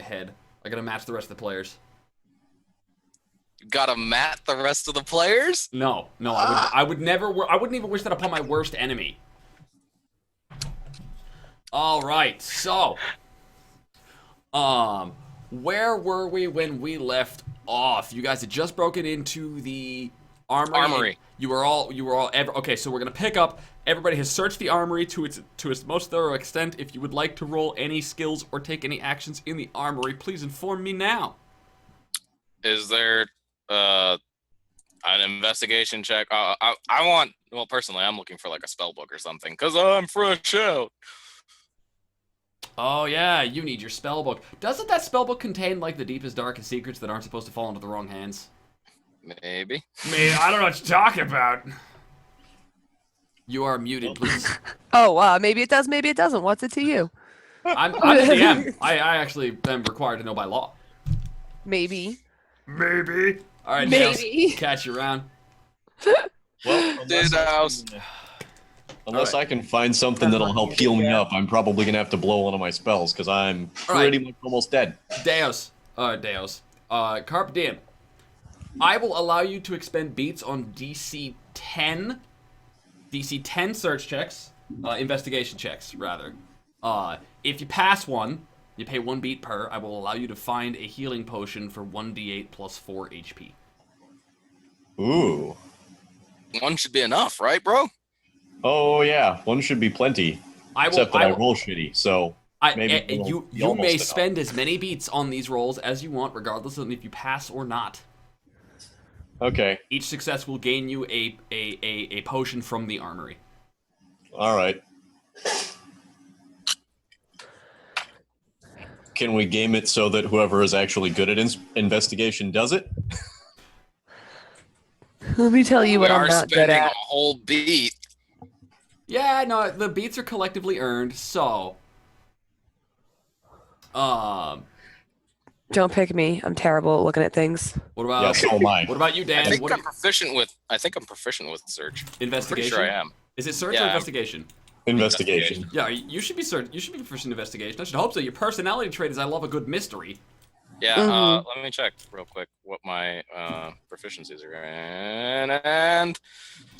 ahead. I gotta match the rest of the players. You gotta mat the rest of the players? No, I would never. I wouldn't even wish that upon my worst enemy. All right, so, where were we when we left off? You guys had just broken into the armory. You were all. Okay, so we're gonna pick up. Everybody has searched the armory to its most thorough extent. If you would like to roll any skills or take any actions in the armory, please inform me now. Is there an investigation check? I want. Well, personally, I'm looking for like a spell book or something because I'm fresh out. Oh yeah, you need your spell book. Doesn't that spell book contain like the deepest, darkest secrets that aren't supposed to fall into the wrong hands? Maybe. Man, I don't know what you're talking about. You are muted, please. Oh, maybe it does, maybe it doesn't. What's it to you? I'm the DM. I actually am required to know by law. Maybe. Maybe. All right, Maybe. Nails, catch you around. Well, unless I can find something that'll help heal me up, I'm probably gonna have to blow one of my spells because I'm pretty much almost dead. Deos. Carpe diem. I will allow you to expend beats on DC 10 search checks, investigation checks, rather. If you pass one, you pay 1 beat per. I will allow you to find a healing potion for 1d8 plus 4 HP. Ooh. One should be enough, right, bro? Oh yeah, one should be plenty. Except that I roll shitty, so maybe you may spend as many beats on these rolls as you want, regardless of if you pass or not. Okay. Each success will gain you a potion from the armory. All right. Can we game it so that whoever is actually good at investigation does it? Let me tell you what I'm not good at. A whole beat. Yeah, no, the beats are collectively earned, so... Don't pick me. I'm terrible at looking at things. What about... Yeah, so am I. What about you, Dan? I think I'm proficient with search. Investigation? Pretty sure I am. Is it search or investigation? Investigation. Yeah, you should be proficient in investigation. I should hope so. Your personality trait is I love a good mystery. Yeah, let me check real quick what my proficiencies are. And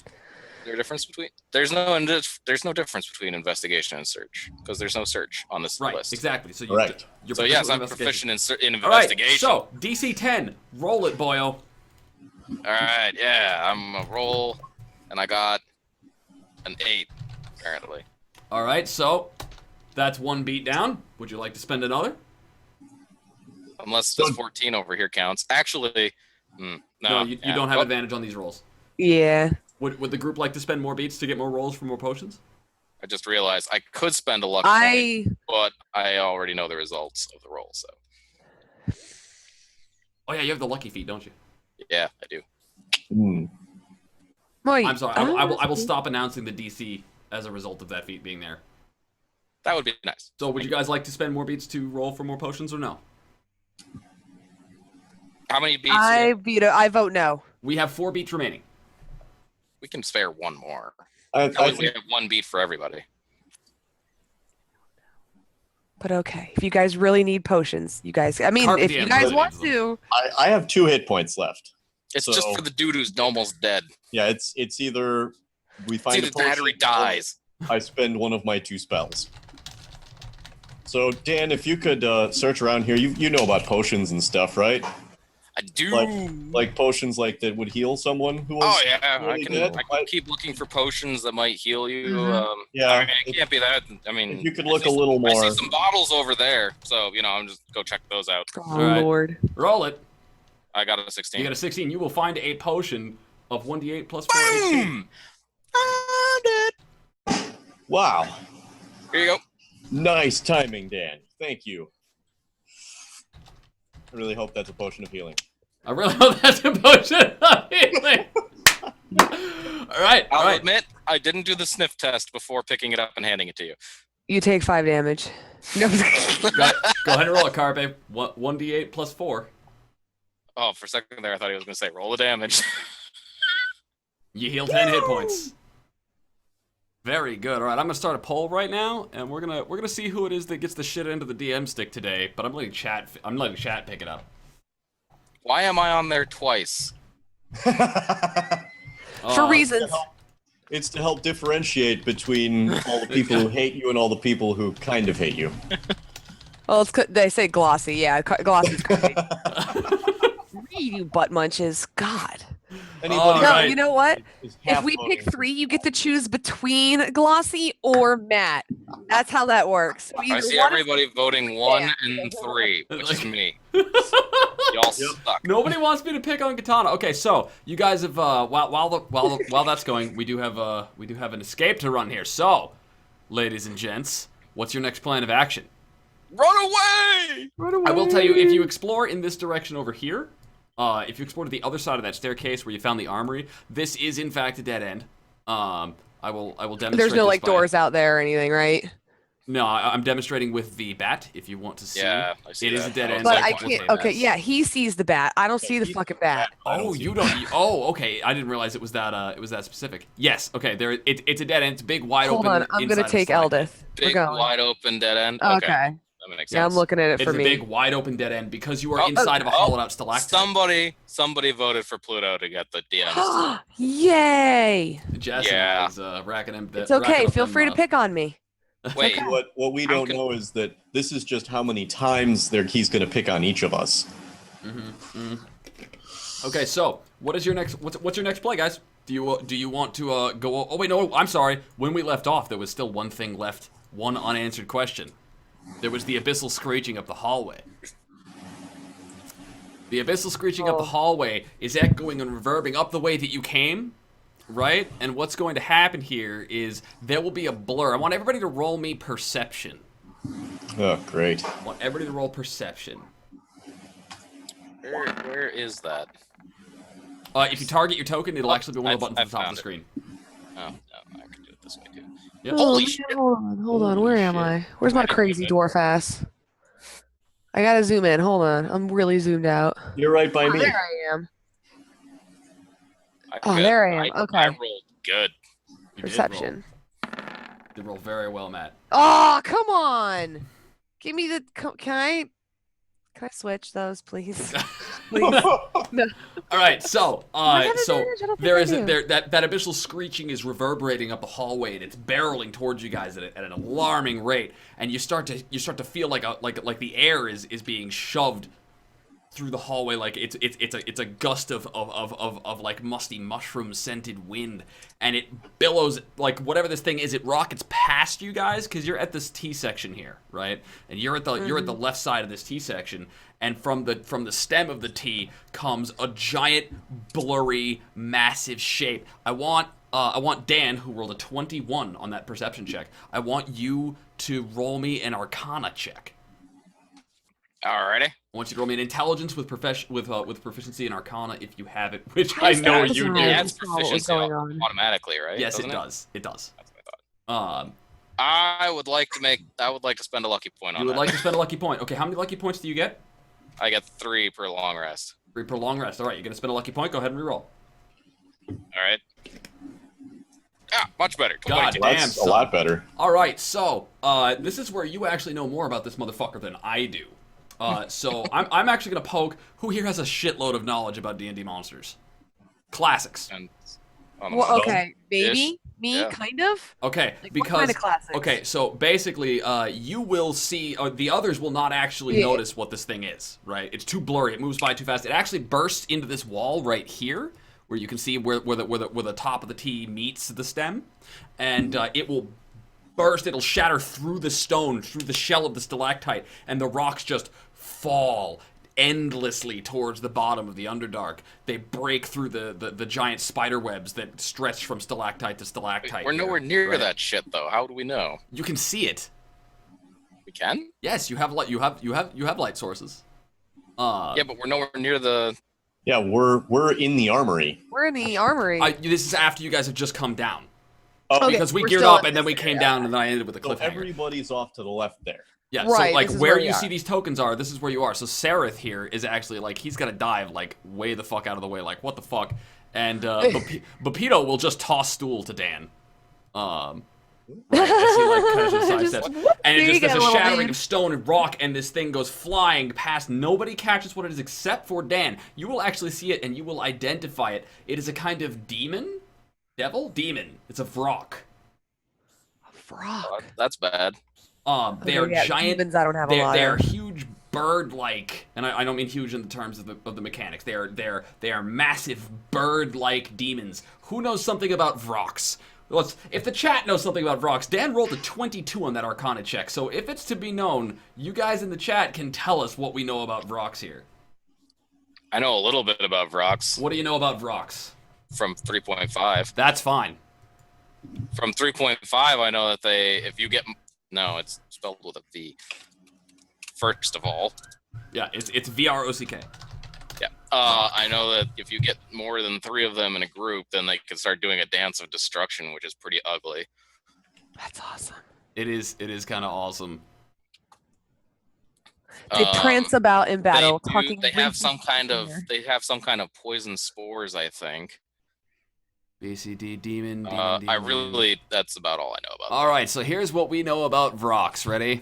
is there a difference between? There's no difference between investigation and search because there's no search on this list. Right, exactly. So so yes, I'm proficient in investigation. All right, so DC 10, roll it, boyo. All right, yeah, I'm a roll, and I got an 8 apparently. All right, so that's 1 beat down. Would you like to spend another? Unless this 14 over here counts. Actually, no. You don't have advantage on these rolls. Yeah. Would the group like to spend more beats to get more rolls for more potions? I just realized I could spend a luck point, but I already know the results of the roll, so. Oh yeah, you have the lucky feat, don't you? Yeah, I do. Wait, I'm sorry. I will stop announcing the DC as a result of that feat being there. That would be nice. So would you guys like to spend more beats to roll for more potions or no? How many beats? I vote no. We have 4 beats remaining. We can spare 1 more. I we have 1 beat for everybody. But okay, if you guys really need potions, you guys. I mean, if you guys want to. I have 2 hit points left. It's just for the dude who's almost dead. Yeah, it's either we find a potion, battery dies. I spend one of my 2 spells. So Dan, if you could search around here, you know about potions and stuff, right? I do. Like potions like that would heal someone who was. Oh yeah, really I can keep looking for potions that might heal you. Yeah, I mean, it can't be that. I mean, if you could look a little more. I see some bottles over there, so I'm just go check those out. Oh Lord. Roll it. I got a 16. You got a 16. You will find a potion of 1d8 plus 4 HP. I'm dead. Wow. Here you go. Nice timing, Dan. Thank you. I really hope that's a potion of healing. I really hope that's a potion of healing. All right. I'll admit, I didn't do the sniff test before picking it up and handing it to you. You take 5 damage. No. Go ahead and roll it, Carpe. 1d8 plus 4. Oh, for a second there, I thought he was going to say roll the damage. You heal 10 hit points. Very good. All right, I'm gonna start a poll right now, and we're gonna see who it is that gets the shit end of the DM stick today. But I'm letting chat pick it up. Why am I on there twice? For reasons. It's to help differentiate between all the people who hate you and all the people who kind of hate you. Well, they say glossy. Yeah, glossy's crazy. Read, you butt munches. God. Anybody No, right. you know what? is If half we voting pick for- 3, you get to choose between Glossy or Matt. That's how that works. So I either see one everybody voting 1 and 3, which is me. Y'all suck. Nobody wants me to pick on Katana. Okay, so you guys have while that's going, we do have an escape to run here. So, ladies and gents, what's your next plan of action? Run away! I will tell you, if you explore in this direction over here, if you explore to the other side of that staircase where you found the armory, this is in fact a dead end. I will demonstrate. There's no this like by- doors out there or anything, right? No, I'm demonstrating with the bat. If you want to see, Yeah, I see it is that. a dead end. But like I one can't. of the Okay, yeah, he sees the bat. I don't see the fucking bat. I don't Oh, see you it. don't. Oh, okay. I didn't realize it was that specific. Yes. Okay. It's a dead end. It's big, wide Hold open. on, I'm inside gonna of take stalactite. Eldith. We're Big, going. wide open dead end. Okay. Okay. That makes sense. Yeah, I'm looking at it It's for a me. big, wide open dead end because you are Oh, inside of a oh, hollowed out stalactite. Somebody voted for Pluto to get the DMs. Yay! Jess Yeah. is racking him. It's okay. Feel free to pick on me. Wait, What we don't know is that this is just how many times he's going to pick on each of us. Okay, so what is your next? What's your next play, guys? Do you want to go? Oh wait, no. I'm sorry. When we left off, there was still one thing left. One unanswered question. There was the abyssal screeching up the hallway. The abyssal screeching up the hallway is echoing and reverbing up the way that you came, right? And what's going to happen here is there will be a blur. I want everybody to roll me perception. Oh, great. I want everybody to roll perception. where is that? If you target your token, it'll actually be one of the buttons at I've the top of found the screen. Oh, no, I can do it this way too. Yep. Holy Oh, shit. Hold on. Where am shit. I? Where's my crazy dwarf ass? I gotta zoom in. Hold on. I'm really zoomed out. You're right by Oh, me. there I am. I'm Oh, good. there I am. I Okay. rolled good. You Perception. Did roll very well, Matt. Oh, come on. Give me the. Can I switch those, please? Please. No. All right, so I have so advantage? I don't think there I is do. that abyssal screeching is reverberating up the hallway, and it's barreling towards you guys at an alarming rate, and you start to feel like the air is being shoved through the hallway, like it's a gust of like musty mushroom scented wind, and it billows like whatever this thing is. It rockets past you guys because you're at this T section here, right? And you're at the left side of this T section, and from the stem of the T comes a giant, blurry, massive shape. I want Dan, who rolled a 21 on that perception check. I want you to roll me an Arcana check. Alrighty. I want you to roll me an intelligence with proficiency in Arcana if you have it, which I know That's you right. do. It Yeah. adds That's not what was proficiency going on. automatically, right? Yes, Doesn't it does. It does. That's what I thought. Um, I would like to spend a lucky point on you would that. like to spend a lucky point. Okay, how many lucky points do you get? I get 3 per long rest. 3 per long rest. All right, you're gonna spend a lucky point. Go ahead and reroll. Alright. Ah, much better. God 22. damn. That's a son. lot better. All right, so this is where you actually know more about this motherfucker than I do. So I'm actually gonna poke. Who here has a shitload of knowledge about D&D monsters? Classics. And on the Well, phone. okay, maybe me, Yeah. kind of. Okay, Like, what because kind of classics? okay, so basically, you will see. The others will not actually Yeah. notice what this thing is. Right? It's too blurry. It moves by too fast. It actually bursts into this wall right here, where you can see where the top of the T meets the stem, and it will burst. It'll shatter through the stone, through the shell of the stalactite, and the rocks just fall endlessly towards the bottom of the Underdark. They break through the giant spider webs that stretch from stalactite to stalactite. We're here, nowhere near right? that shit though. How do we know? You can see it. We can? Yes, you have light. You have light sources. Yeah, but we're nowhere near the Yeah, we're in the armory. We're in the armory. This is after you guys have just come down, Okay, because we we're geared still up in and then we this came area. down and then I ended with a So cliffhanger. everybody's off to the left there. Yeah, Right, so like this is where where you we see are. these tokens are, this is where you are. So Sareth here is actually like he's gonna dive like way the fuck out of the way, like what the fuck, and Bapito will just toss stool to Dan. Right, as he like kind of Just- sidesteps, and There it you just there's go, a little shattering man. of stone and rock, and this thing goes flying past. Nobody catches what it is except for Dan. You will actually see it, and you will identify it. It is a kind of demon, demon. It's a Vrock. Frog. That's bad. They are yeah, giant. demons I don't have a they, lot they are of. huge bird-like, and I don't mean huge in the terms of the mechanics. They are massive bird-like demons. Who knows something about Vrocks? If the chat knows something about Vrocks, Dan rolled a 22 on that Arcana check. So if it's to be known, you guys in the chat can tell us what we know about Vrocks here. I know a little bit about Vrox What do you know about Vrocks? from 3.5. That's fine. From 3.5, I know that if you get, no, it's spelled with a V. First of all, Yeah, it's VROCK. yeah, I know that if you get more than 3 of them in a group, then they can start doing a dance of destruction, which is pretty ugly. That's awesome. It is kind of awesome. They prance about in battle, They talking. have some kind of Ringer. poison spores, I think. BCD demon. That's about all I know about. All right, so here's what we know about Vrocks. Ready?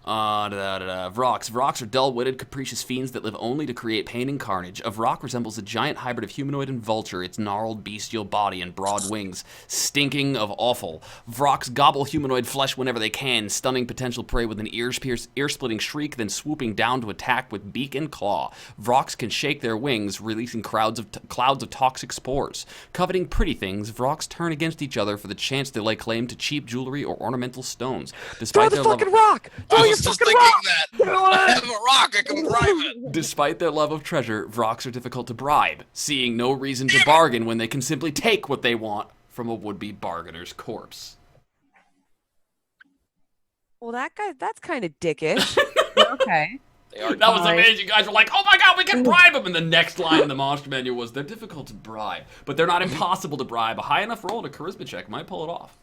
Vrocks. Vrocks are dull-witted, capricious fiends that live only to create pain and carnage. A Vrock resembles a giant hybrid of humanoid and vulture, its gnarled bestial body and broad wings, stinking of awful. Vrocks gobble humanoid flesh whenever they can, stunning potential prey with an ear-splitting shriek, then swooping down to attack with beak and claw. Vrocks can shake their wings, releasing clouds of toxic spores. Coveting pretty things, Vrocks turn against each other for the chance to lay claim to cheap jewelry or ornamental stones. Throw the fucking rock! Throw I your was just fucking thinking rock! that. I have a rock. I can bribe it. Despite their love of treasure, Vrocks are difficult to bribe, seeing no reason to bargain when they can simply take what they want from a would-be bargainer's corpse. Well, that's kind of dickish. Okay. They are. That was Fine. amazing. You guys were like, oh my god, we can bribe them! And the next line in the monster menu was, they're difficult to bribe, but they're not impossible to bribe. A high enough roll and a charisma check might pull it off.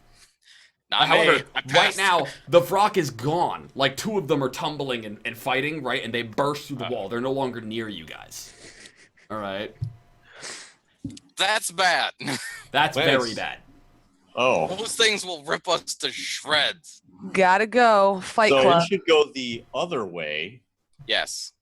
However, right now, the Vrock is gone. Like, 2 of them are tumbling and fighting, right? And they burst through the wall. They're no longer near you guys. All right? That's bad. That's Wait. very bad. Oh. Those things will rip us to shreds. Gotta go. Fight So club. it should go the other way. Yes.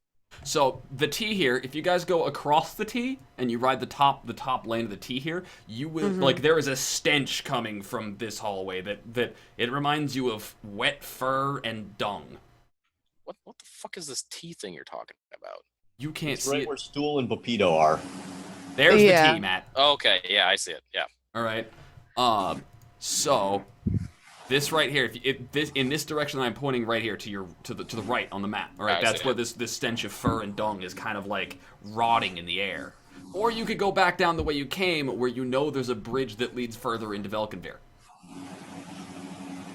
So the T here, if you guys go across the T and you ride the top lane of the T here, you will like there is a stench coming from this hallway that it reminds you of wet fur and dung. What the fuck is this tea thing you're talking about? You can't It's see right it. where Stool and Pepito are. There's Yeah. the T, Matt. Okay, yeah, I see it. Yeah. All right. So this right here, in this direction that I'm pointing right here to the right on the map. All right, I that's see where it. this stench of fur and dung is kind of like rotting in the air. Or you could go back down the way you came, where you know there's a bridge that leads further into Velkenveer.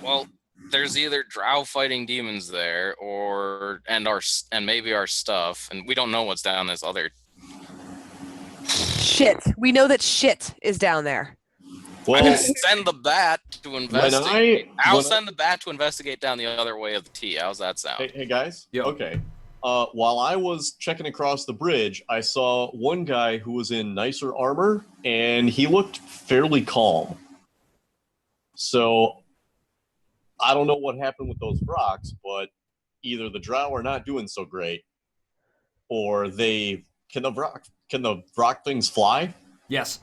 Well, there's either drow fighting demons there, and maybe our stuff, and we don't know what's down this other. Shit. We know that shit is down there. I Well, can send the bat to investigate. I'll when I- send the bat to investigate down the other way of the T. How's that sound? hey guys. Yo. Okay. While I was checking across the bridge, I saw one guy who was in nicer armor, and he looked fairly calm. So I don't know what happened with those rocks, but either the drow are not doing so great, or can the rock things fly? Yes.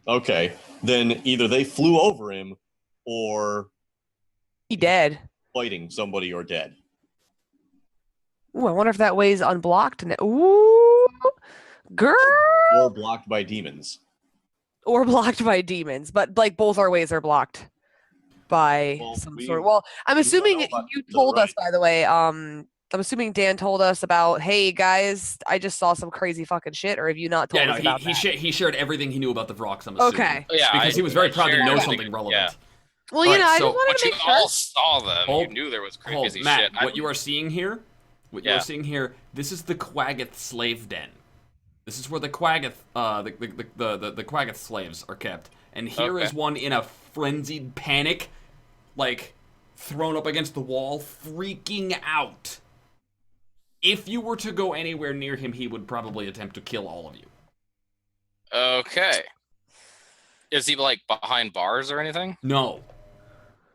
Okay, then either they flew over him, or He dead. fighting somebody or dead. Ooh, I wonder if that way's unblocked. Ooh, girl. Or blocked by demons. Or blocked by demons, but like both our ways are blocked by Well, some we- sort. Well, I'm don't assuming know about you the told us, right. by the way. I'm assuming Dan told us about, hey guys, I just saw some crazy fucking shit, or have you not told Yeah, no, us about that? he shared everything he knew about the Vrocks, I'm assuming. Okay. Yeah, Because he was very proud to shared know everything. something relevant. Yeah. Well, you Alright, know, I so- just wanted But to you make sure. all saw them. Hold- You knew there was Hold, crazy Matt, shit. what you are seeing here, Yeah. this is the Quaggoth slave den. This is where the Quaggoth, the Quaggoth slaves are kept. And here is Okay. one in a frenzied panic, like, thrown up against the wall, freaking out. If you were to go anywhere near him, he would probably attempt to kill all of you. Okay. Is he like behind bars or anything? No.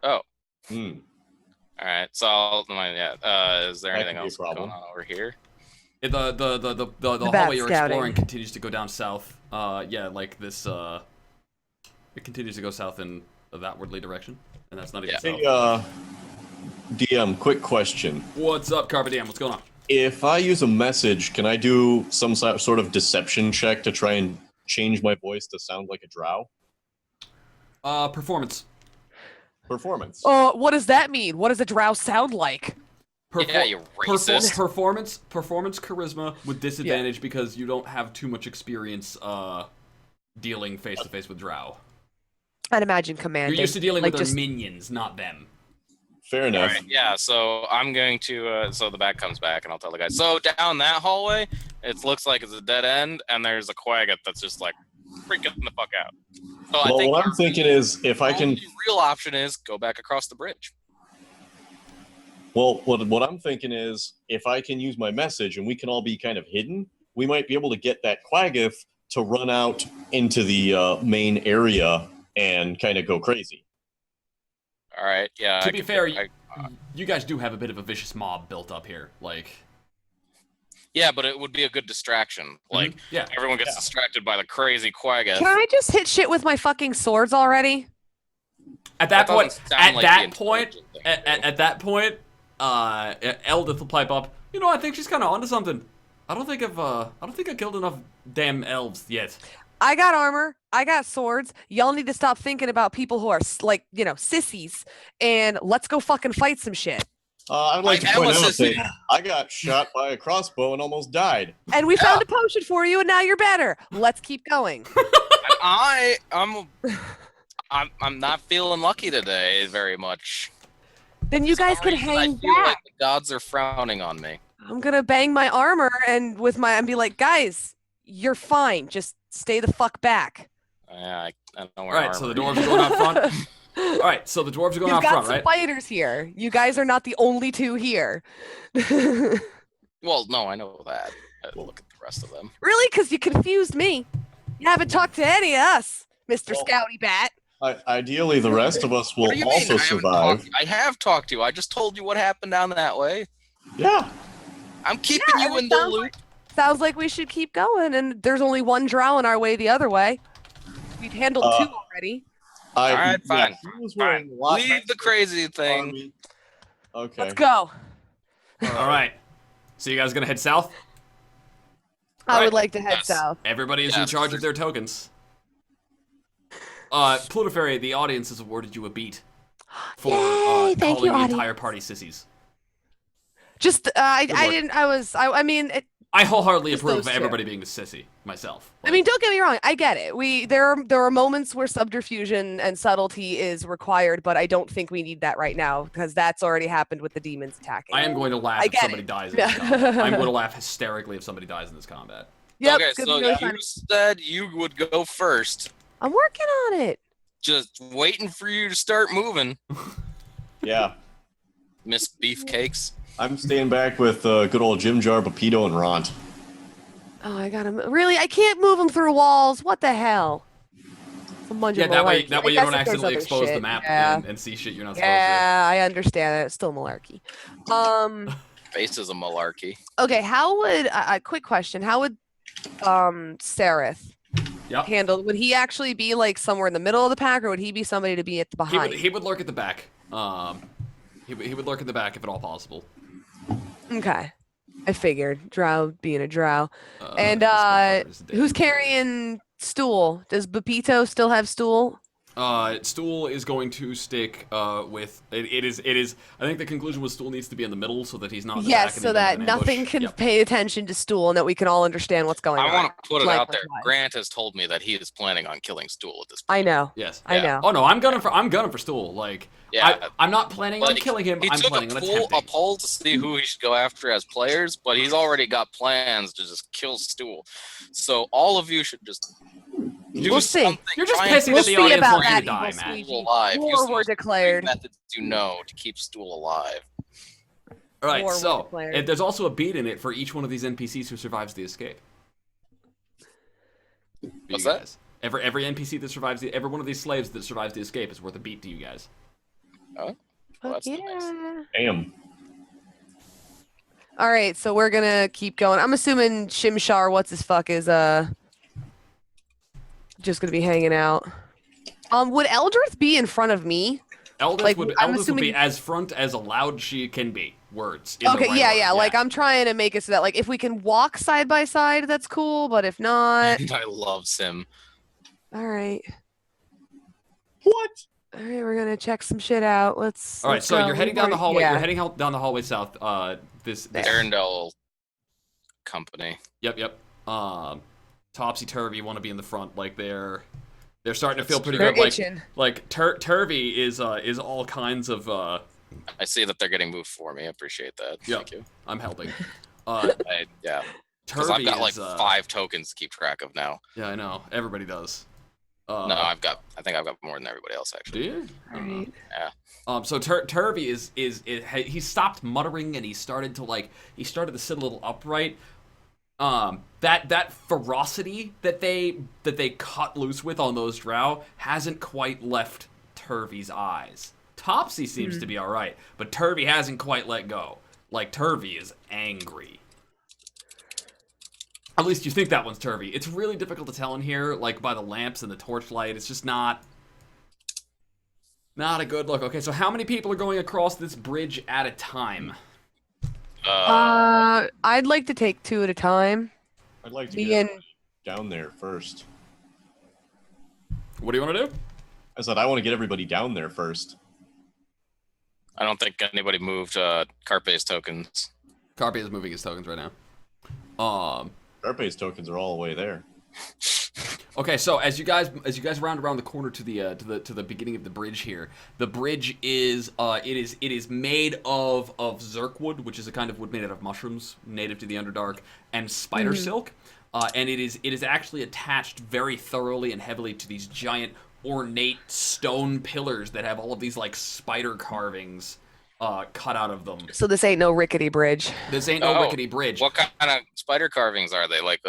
Oh. Hmm. All right. So, is there That anything could be a else going problem. on over here? The bat hallway you're scouting. exploring continues to go down south. Yeah, like this. It continues to go south in the outwardly direction, and that's not even south. Hey, DM, quick question. What's up, Carpe Diem? What's going on? If I use a message, can I do some sort of deception check to try and change my voice to sound like a drow? Performance. Performance. What does that mean? What does a drow sound like? Yeah, you racist. Performance, charisma with disadvantage because you don't have too much experience dealing face to face with drow. I'd imagine commanding. You're used to dealing like with their just... minions, not them. Fair enough. All right, yeah, so I'm going to, so the bat comes back, and I'll tell the guys. So down that hallway, it looks like it's a dead end, and there's a quagga that's just, like, freaking the fuck out. So Well, I think what I'm thinking is, if I can... the real option is go back across the bridge. Well, what I'm thinking is, if I can use my message and we can all be kind of hidden, we might be able to get that quagga to run out into the main area and kind of go crazy. All right, yeah. To be fair, you guys do have a bit of a vicious mob built up here. Like, yeah, but it would be a good distraction. Like, yeah, everyone gets distracted by the crazy quagga. Can I just hit shit with my fucking swords already? At that point, At that point, Eldith will pipe up. You know, I think she's kind of onto something. I don't think I've killed enough damn elves yet. I got armor. I got swords. Y'all need to stop thinking about people who are like, you know, sissies, and let's go fucking fight some shit. I'd like to point out that I got shot by a crossbow and almost died. And we found a potion for you, and now you're better. Let's keep going. I'm not feeling lucky today very much. Then you guys can hang I feel back. like the gods are frowning on me. I'm gonna bang my armor and be like, guys, you're fine. Just stay the fuck back. Yeah, I don't know where. All right, so the dwarves are going out front. All right, so the dwarves are going out front, You've got some fighters here. You guys are not the only two here. Well, no, I know that. Look at the rest of them. Really? Because you confused me. You haven't talked to any of us, Mr. Scouty Bat. Ideally, the rest of us will What do you also mean? survive. I have talked to you. I just told you what happened down that way. Yeah. I'm keeping you in the loop. Sounds like we should keep going, and there's only one drow in our way the other way. We've handled two already. All right, fine. Fine. Leave the crazy thing. Okay. Let's go. All right. So you guys gonna head south? I would like to head south. Everybody is in charge of their tokens. Plutofairy, the audience has awarded you a beat for Yay, thank calling you, the entire party sissies. Just, I mean, I wholeheartedly Just approve of those two. everybody being a sissy myself. I mean, don't get me wrong. I get it. There are moments where subterfuge and subtlety is required, but I don't think we need that right now because that's already happened with the demons attacking. I am going to laugh if somebody dies in this combat. I'm going to laugh hysterically if somebody dies in this combat. Yep, okay, so you said you would go first. I'm working on it. Just waiting for you to start moving. Yeah. Miss Beefcakes. I'm staying back with good old Jim Jar, Pepito, and Ront. Oh, I got him. Really? I can't move him through walls. What the hell? Yeah, that way you don't accidentally expose the map and see shit you're not supposed to. Yeah, I understand it. It's still malarkey. Face is a malarkey. Okay, how would a quick question? How would Sereth handle? Would he actually be like somewhere in the middle of the pack, or would he be somebody to be at the behind? He would lurk at the back. He would lurk at the back if at all possible. Okay, I figured drow being a drow. And who's carrying stool? Does Pepito still have stool? Stool is going to stick with it is I think the conclusion was Stool needs to be in the middle so that he's not in the back so that nothing can pay attention to Stool and that we can all understand what's going on. I want to put it out there. Grant has told me that he is planning on killing Stool at this point. I know. Yes. I know. Oh no, I'm gunning for Stool. Like I'm not planning on killing him. I'm planning on attempting. A poll to see who he should go after as players, but he's already got plans to just kill Stool. So all of you should just we'll see. You're just pissing that the audience wants you to die, man. War were declared. Methods you know to keep Stool alive. All right, so there's also a beat in it for each one of these NPCs who survives the escape. What's that? Every NPC that survives every one of these slaves that survives the escape is worth a beat to you guys. Oh. Fuck that's yeah. nice. Damn. All right, so we're gonna keep going. I'm assuming Shimshar, what's his fuck, is just gonna be hanging out. Would Eldrith be in front of me? Eldith Like, would I'm Eldith would be assuming- as front as allowed she can be. Words. In the Okay, right yeah, order. yeah. Like I'm trying to make it so that like if we can walk side by side, that's cool. But if not, I love Sim. all right, What? all right, we're gonna check some shit out. All right, let's so go. you're heading We've down the already- hallway. Yeah. You're heading down the hallway south. This Arendelle company. Yep. Topsy Turvy want to be in the front. Like they're starting to feel pretty They're good. itching. Like Turvy is all kinds of. I see that they're getting moved for me. I appreciate that. Yep. Thank you. I'm helping. Yeah. Because I've Turvy got like is, 5 tokens to keep track of now. Yeah, I know. Everybody does. No, I think I've got more than everybody else Do actually. you? All right. So Turvy is he stopped muttering and he started to sit a little upright. That ferocity that they cut loose with on those drow hasn't quite left Turvy's eyes. Topsy seems to be all right, but Turvy hasn't quite let go. Like Turvy is angry. At least you think that one's Turvy. It's really difficult to tell in here, like by the lamps and the torchlight. It's just not a good look. Okay, so how many people are going across this bridge at a time? I'd like to take 2 at a time. I'd like to Me get and down there first. What do you want to do? I said I want to get everybody down there first. I don't think anybody moved Carpe's tokens. Carpe is moving his tokens right now. Carpe's tokens are all the way there. Okay, so as you guys round around the corner to the beginning of the bridge here, the bridge is it is made of zirkwood, which is a kind of wood made out of mushrooms, native to the Underdark, and spider silk, and it is actually attached very thoroughly and heavily to these giant ornate stone pillars that have all of these like spider carvings cut out of them. so this ain't no rickety bridge. This ain't no Oh, rickety bridge. What kind of spider carvings are they? Like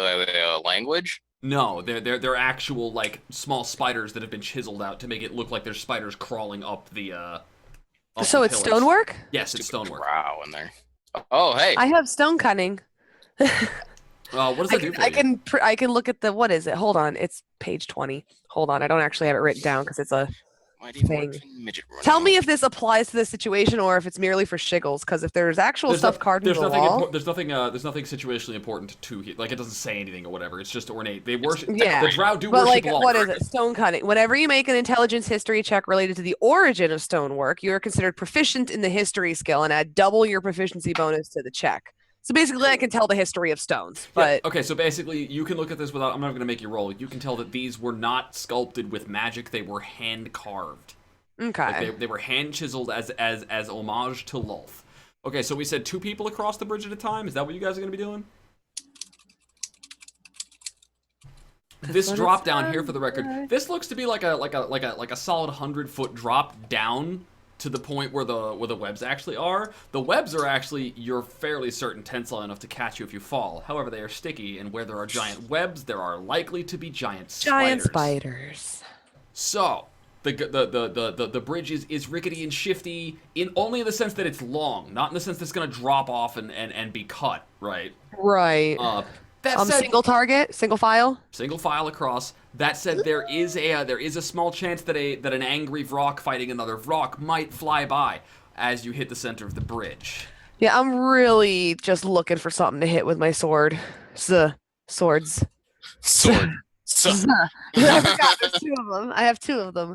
language? No, they're actual like small spiders that have been chiseled out to make it look like there's spiders crawling up the. Up So the it's pillars. stonework? Yes, it's Stupid stonework. drow in there. Oh, hey. I have stone cutting. What does that do for you? I can look at the what is it? Hold on, it's page 20. Hold on, I don't actually have it written down because it's a. Mighty thing. Morphin midget Tell me running. if this applies to this situation or if it's merely for shiggles. Because if there's actual stuff carved into the wall, there's nothing situationally important to it. Like it doesn't say anything or whatever. It's just ornate. They worship. Yeah. The drow do but worship like law. what is it? Stone cutting. Whenever you make an intelligence history check related to the origin of stonework, you are considered proficient in the history skill and add double your proficiency bonus to the check. So basically, I can tell the history of stones. But Okay, so basically, you can look at this without. I'm not going to make you roll. You can tell that these were not sculpted with magic. They were hand carved. okay. Like they were hand chiseled as homage to Lolth. Okay, so we said 2 people across the bridge at a time. Is that what you guys are going to be doing? This what it drop down here, for the sounds record, like. this looks to be like a solid 100-foot drop down to the point where the webs actually are. The webs are actually, you're fairly certain, tensile enough to catch you if you fall. However, they are sticky, and where there are giant webs, there are likely to be giant Spiders. So the bridge is rickety and shifty in only in the sense that it's long, not in the sense that it's gonna drop off and be cut, right? Right. That said, Single target, single file. single file across. That said, there is a small chance that an angry Vrock fighting another Vrock might fly by as you hit the center of the bridge. Yeah, I'm really just looking for something to hit with my sword. Swords. Sword. I forgot there's 2 of them. I have 2 of them.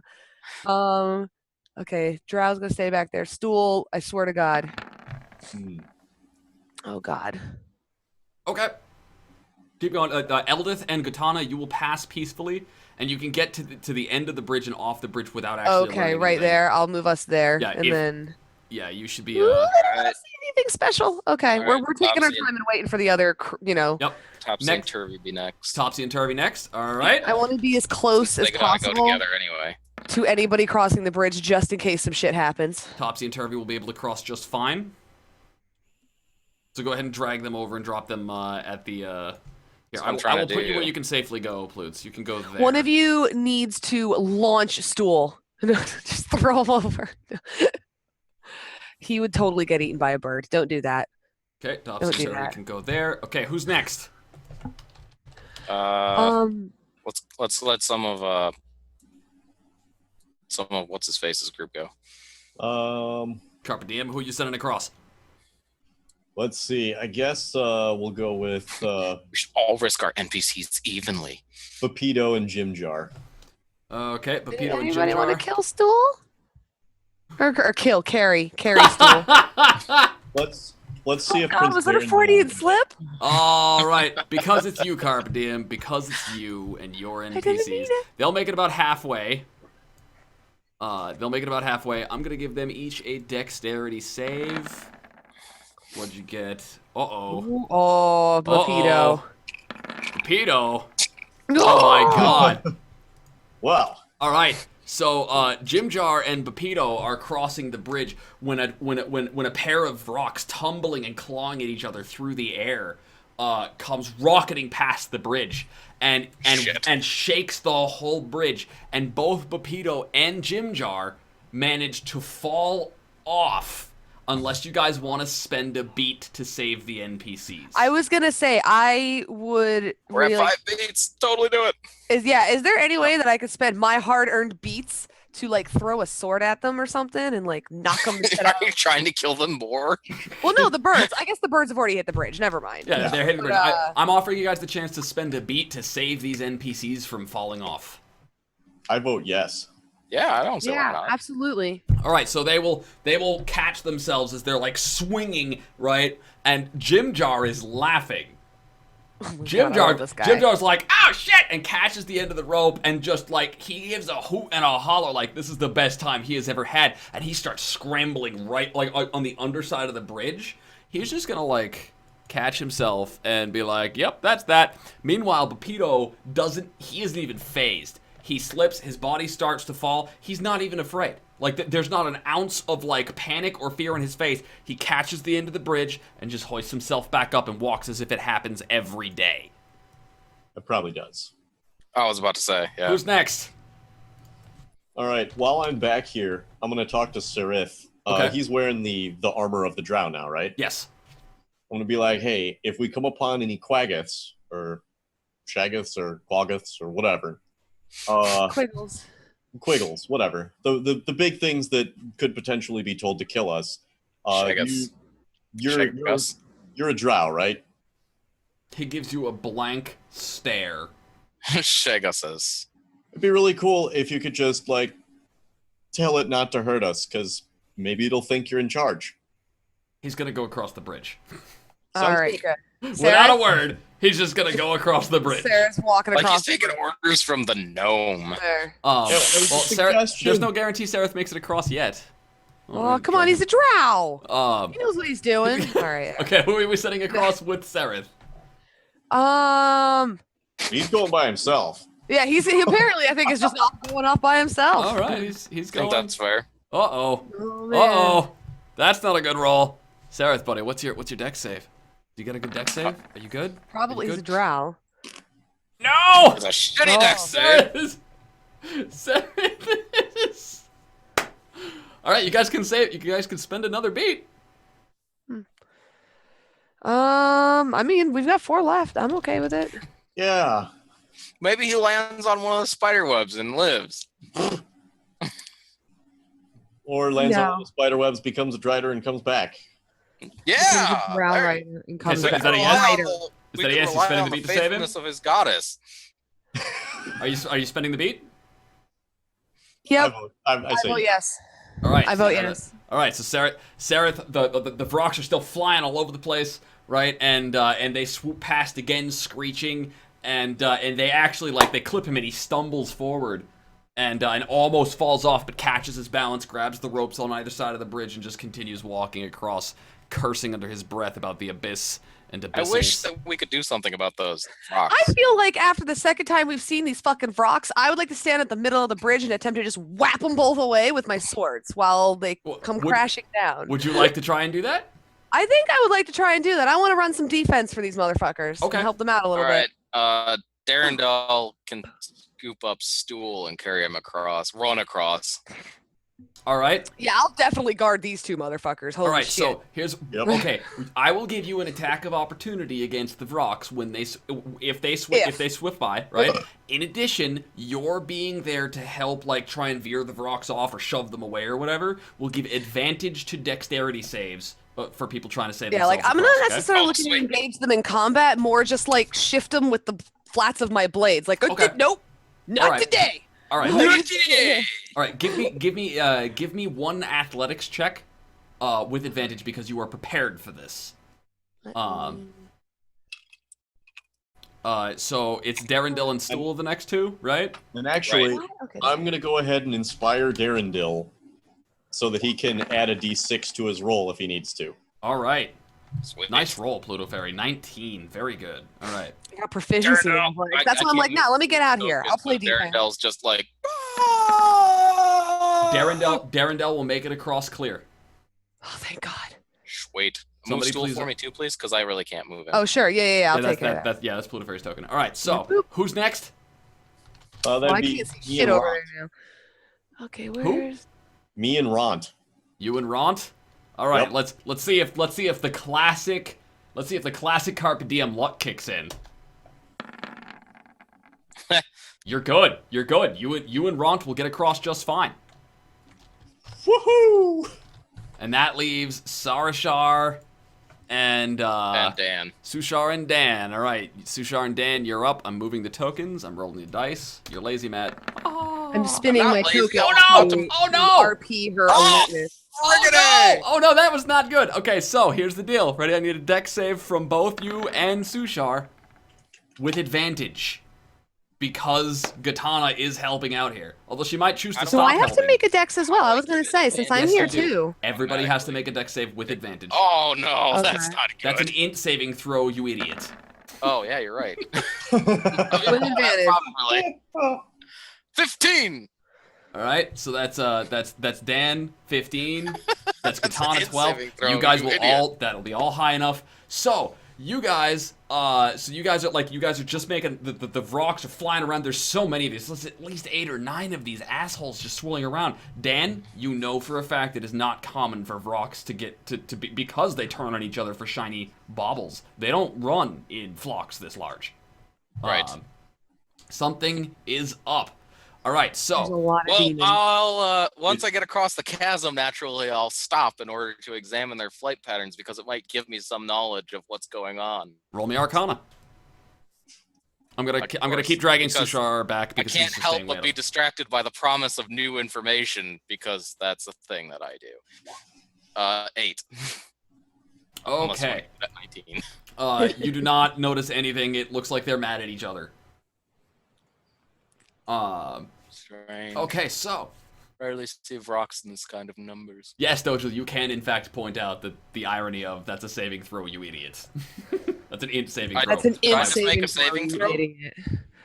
Okay, Drow's gonna stay back there. Stool, I swear to God. Oh God. Okay. Keep going. Eldith and Gatana, you will pass peacefully, and you can get to the end of the bridge and off the bridge without actually. Okay, learning right anything. there. I'll move us there, Yeah, and then. Yeah, you should be. Ooh, I don't see anything special. Okay, All we're right, taking our Topsy. time and waiting for the other. Yep. Topsy and Next. Turvy be next. Topsy and Turvy next. All right. I want to be as close as They gotta go possible together anyway. to anybody crossing the bridge, just in case some shit happens. Topsy and Turvy will be able to cross just fine. So go ahead and drag them over and drop them at the. Here, That's what I'm I trying will to put you do. where you can safely go, Plutes. You can go there. One of you needs to launch Stool. Just throw him over. He would totally get eaten by a bird. Don't do that. Okay, Dobson Don't do Sarah that. can go there. Okay, who's next? Let's let some of what's his face's group go. Carpe Diem, who you sending across? Let's see. I guess we'll go with We should all risk our NPCs evenly. Pepito and Jim Jar. Okay, Did Pepito and anybody Jim want to Jar. kill Stool? Or kill Carrie Stool. Let's see if God, Prince was that a Darren- Freudian slip? All right, because it's you, Carpe Diem, because it's you and your didn't mean NPCs, it. they'll make it about halfway. I'm gonna give them each a dexterity save. What'd you get? Uh-oh. Oh, Pepito. Pepito. Oh my god. Wow. All right. So Jim Jar and Pepito are crossing the bridge when a pair of rocks tumbling and clawing at each other through the air comes rocketing past the bridge and shakes the whole bridge, and both Pepito and Jim Jar manage to fall off. Unless you guys want to spend a beat to save the NPCs. I was gonna say I would. We're at 5 beats. Totally do it. Is there any way that I could spend my hard-earned beats to like throw a sword at them or something and like knock them? Are you trying to kill them more? Well, no, the birds. I guess the birds have already hit the bridge. Never mind. Yeah, they're hitting the bridge. But, I'm offering you guys the chance to spend a beat to save these NPCs from falling off. I vote yes. Yeah, I don't see why Yeah, not. absolutely. All right, so they will catch themselves as they're like swinging, right? And Jim Jar is laughing. Jim Jar's like, oh shit, and catches the end of the rope and just like he gives a hoot and a holler like this is the best time he has ever had, and he starts scrambling right like on the underside of the bridge. He's just gonna like catch himself and be like, yep, that's that. Meanwhile, Pepito isn't even phased. He slips, his body starts to fall. He's not even afraid. Like, there's not an ounce of, like, panic or fear in his face. He catches the end of the bridge and just hoists himself back up and walks as if it happens every day. It probably does. I was about to say, yeah. Who's next? All right. While I'm back here, I'm going to talk to Serith. Okay. He's wearing the armor of the drow now, right? Yes. I'm going to be like, hey, if we come upon any quaggoths or shaggoths or quaggoths or whatever, Quiggles, whatever. The big things that could potentially be told to kill us. You're a drow, right? He gives you a blank stare. Shega says. It'd be really cool if you could just, like, tell it not to hurt us, because maybe it'll think you're in charge. He's gonna go across the bridge. All right, good. Without a word, he's just gonna go across the bridge. Sarah's walking Like across. he's taking orders from the gnome. There. Well, it was a Sarah, suggestion. there's no guarantee Sarah makes it across yet. Oh, come on, he's a drow. Um, He knows what he's doing. All right. okay, who are we sending across with Sereth? He's going by himself. Yeah, he apparently I think is just not going off by himself. All right, he's I going. think that's fair. Uh-oh. Oh, man. Uh-oh. That's not a good roll. Sereth, buddy, what's your dex save? You got a good dex save? Are you good? Probably Are you he's a good? drow. No! It's a shitty Oh. dex save. Sereth is... All right, you guys can save. You guys can spend another beat. I mean, we've got 4 left. I'm okay with it. Yeah. Maybe he lands on one of the spider webs and lives. Or lands No. on the spider webs, becomes a drider, and comes back. Yeah. Drow there- rider and comes so is back. that a yes? Rider. Is We that a can yes? You rely spending on the beat to save him? faithfulness of his goddess. Are you spending the beat? Yep. I say I vote yes. All right. I vote so- yes. All right, so Sereth, the rocks are still flying all over the place, right? And they swoop past again, screeching, and they actually they clip him and he stumbles forward, and almost falls off, but catches his balance, grabs the ropes on either side of the bridge, and just continues walking across, cursing under his breath about the abyss and I abyssals. wish that we could do something about those rocks. I feel like after the second time we've seen these fucking rocks, I would like to stand at the middle of the bridge and attempt to just whap them both away with my swords while they Well, come would- crashing down. Would you like to try and do that? I think I would like to try and do that. I want to run some defense for these motherfuckers. Okay. And help them out a All little right. bit. Darendal can scoop up Stool and carry him across, run across. All right. Yeah, I'll definitely guard these two motherfuckers. Holy All right. shit. So here's Yep. okay. I will give you an attack of opportunity against the Vrox when if they swift by, right? In addition, your being there to help, like, try and veer the Vrox off or shove them away or whatever, will give advantage to dexterity saves for people trying to save Yeah, themselves. like, I'm across, not okay? necessarily looking to engage them in combat, more just, like, shift them with the flats of my blades. Like, Okay. nope, not All right. today. All right. Yeah. All right, give me one athletics check, with advantage because you are prepared for this. So it's Darendil and Stool the next two, right? And actually, Okay. I'm gonna go ahead and inspire Darendil so that he can add a d6 to his roll if he needs to. All right, Sweet. nice roll, Pluto Fairy. 19, very good. All right. I got proficiency. Darendil, in athletics. I- That's I why I'm like, can't nah, let me get out here. I'll play defense. Darendell's just like. Darendil will make it across clear. Oh, thank God. Wait. Move Somebody stool please- for me too, please, because I really can't move it. Oh, sure. Yeah. I'll Yeah, take care of that. that's Pluto Fairy's token. All right, so Boop. who's next? That'd Well, I be can't see me shit and over Ront. there now. Okay, where's... Me and Ront. You and Ront. All right, Yep. let's see if the classic Carpe Diem luck kicks in. You're good. You and Ront will get across just fine. Woohoo! And that leaves Sarashar and And Dan. Sushar and Dan. All right, Sushar and Dan, you're up. I'm moving the tokens. I'm rolling the dice. You're lazy, Matt. I'm spinning not my lazy. token. Oh, no! to Oh, no! RP her Oh! alertness. Oh no, that was not good. Okay, so here's the deal. Ready? I need a dex save from both you and Sushar with advantage. Because Gatana is helping out here. Although she might choose to So stop I have to helping. make a dex as well. I was going to say, since I'm Yes, here you do. too. Everybody has to make a dex save with advantage. Oh no, Okay. that's not good. That's an int saving throw, you idiot. Oh yeah, you're right. With advantage. Probably. 15. All right, so that's Dan 15. That's Katana int 12. saving throw, You guys you will idiot. that'll be all high enough. So you guys are just making the Vrox are flying around. There's so many of these. There's at least 8 or 9 of these assholes just swirling around. Dan, you know for a fact it is not common for Vrox to get to be, because they turn on each other for shiny baubles. They don't run in flocks this large. Right. Something is up. All right, There's a so lot of Well, demons. I'll once I get across the chasm, naturally, I'll stop in order to examine their flight patterns because it might give me some knowledge of what's going on. roll me Arcana. I'm gonna course, keep dragging because Sushar back I because can't he's help staying but way be up. distracted by the promise of new information because that's a thing that I do. 8. Almost Okay. went at 19. You do not notice anything. It looks like they're mad at each other. Strange. Okay, so Rarely see rocks in this kind of numbers. yes, Dojo, you can in fact point out that the irony of that's a saving throw, you idiots. That's an int saving throw. That's an Can I int just make a saving saving throw. throw? You idiot.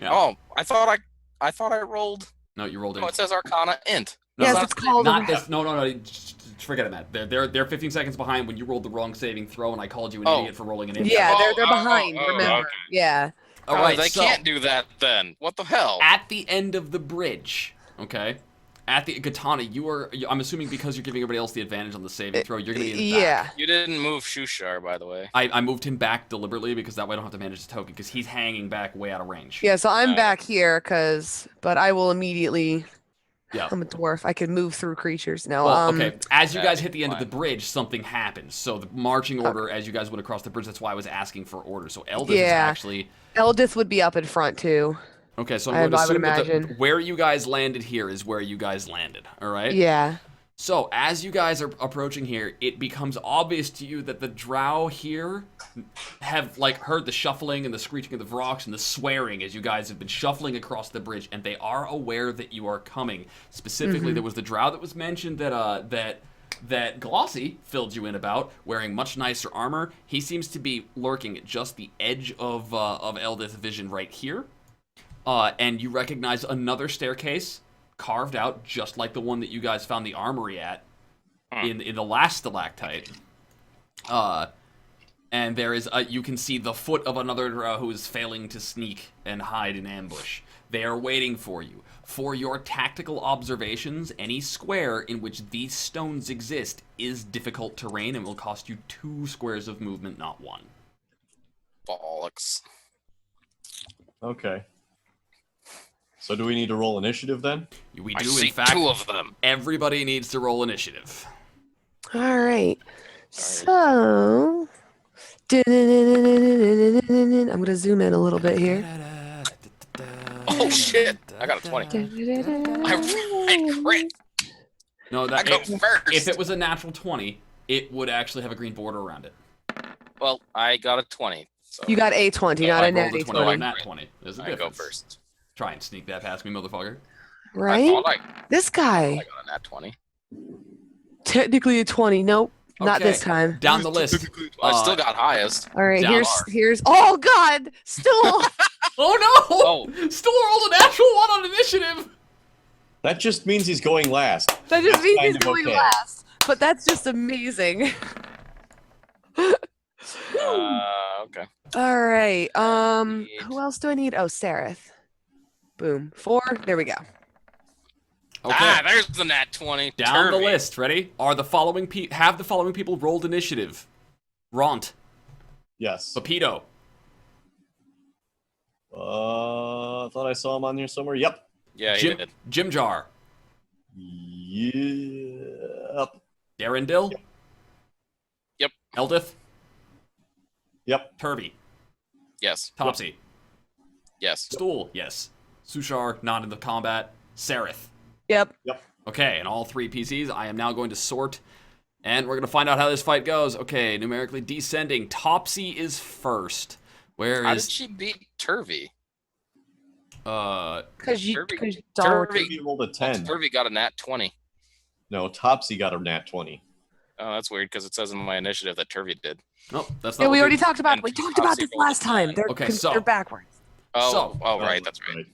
Yeah. Oh, I thought I rolled. No, you rolled in. No, it says Arcana int. No, Yes, not- it's called not a- this. No, just forget it, Matt. They're 15 seconds behind when you rolled the wrong saving throw, and I called you an Oh. idiot for rolling an int. Yeah, Oh, they're behind, remember. okay. Yeah. All right, they so can't do that then. What the hell? at the end of the bridge, okay. At the Katana, I'm assuming because you're giving everybody else the advantage on the saving throw, you're gonna be in the back. Yeah. You didn't move Shushar, by the way. I moved him back deliberately because that way I don't have to manage the token because he's hanging back way out of range. Yeah, so I'm Alright. back here but I will immediately. Yeah. I'm a dwarf. I can move through creatures now. Well, okay. As you guys that's hit the end of the fine. bridge, something happens. So the marching order, as you guys went across the bridge, that's why I was asking for order. So Eldith is Yeah. actually Eldith would be up in front too. okay. So I I'm going to would assume that imagine. where you guys landed here is where you guys landed. All right. Yeah. So as you guys are approaching here, it becomes obvious to you that the drow here have like heard the shuffling and the screeching of the Vrox and the swearing as you guys have been shuffling across the bridge, and they are aware that you are coming. Specifically, there was the drow that was mentioned that Glossy filled you in about, wearing much nicer armor. He seems to be lurking at just the edge of Eldith's vision right here. And you recognize another staircase carved out just like the one that you guys found the armory at in the last stalactite. And and there is you can see the foot of another who is failing to sneak and hide in ambush. They are waiting for you. For your tactical observations, any square in which these stones exist is difficult terrain and will cost you 2 squares of movement, not 1. Bollocks. Okay. So do we need to roll initiative then? We I do, see in fact. 2 of them. Everybody needs to roll initiative. All right. So, I'm gonna zoom in a little bit here. Oh shit! I got a 20. I crit. No, I that go if first. it was a natural 20, it would actually have a green border around it. Well, I got a 20. So You got a 20, not I a rolled natty a 20 on 20. nat 20. There's a I go difference. first. Try and sneak that past me, motherfucker. I Right? thought I This guy. got a nat 20. Technically a 20. Nope. Not Okay, this time. Down the list. I still got highest. All right, Down. here's oh god, still Oh no! Oh. Still rolled a natural 1 on initiative! That just means he's going last. that just That's means kind he's of going okay. last. But that's just amazing. Okay. All right. Need- Who else do I need? Oh, Sareth. Boom. 4. There we go. Okay. Ah, there's the nat 20. Down the Turvy. list. Ready? Have the following people rolled initiative? Ront. Yes. Papito. I thought I saw him on here somewhere. Yep. Yeah, he did. Jim Jar. Yep. Darendil. Yep. Eldith. Yep. Turvy. Yes. Topsy. Yes. Stool. Yes. Sushar, not in the combat. Sareth. Yep. Okay, and all 3 PCs, I am now going to sort, and we're going to find out how this fight goes. Okay, numerically descending. Topsy is first. Where How did is... she beat Turvy? Because you Turvy- don't. Turvy- He rolled a 10. Turvy got a nat 20. No, Topsy got a nat 20. Oh, that's weird because it says in my initiative that Turvy did. Oh, that's not Yeah, what we we- already talked about. and We talked about Topsy this rolled last time. They're Okay, so- they're backwards. Oh, So- right, that's right.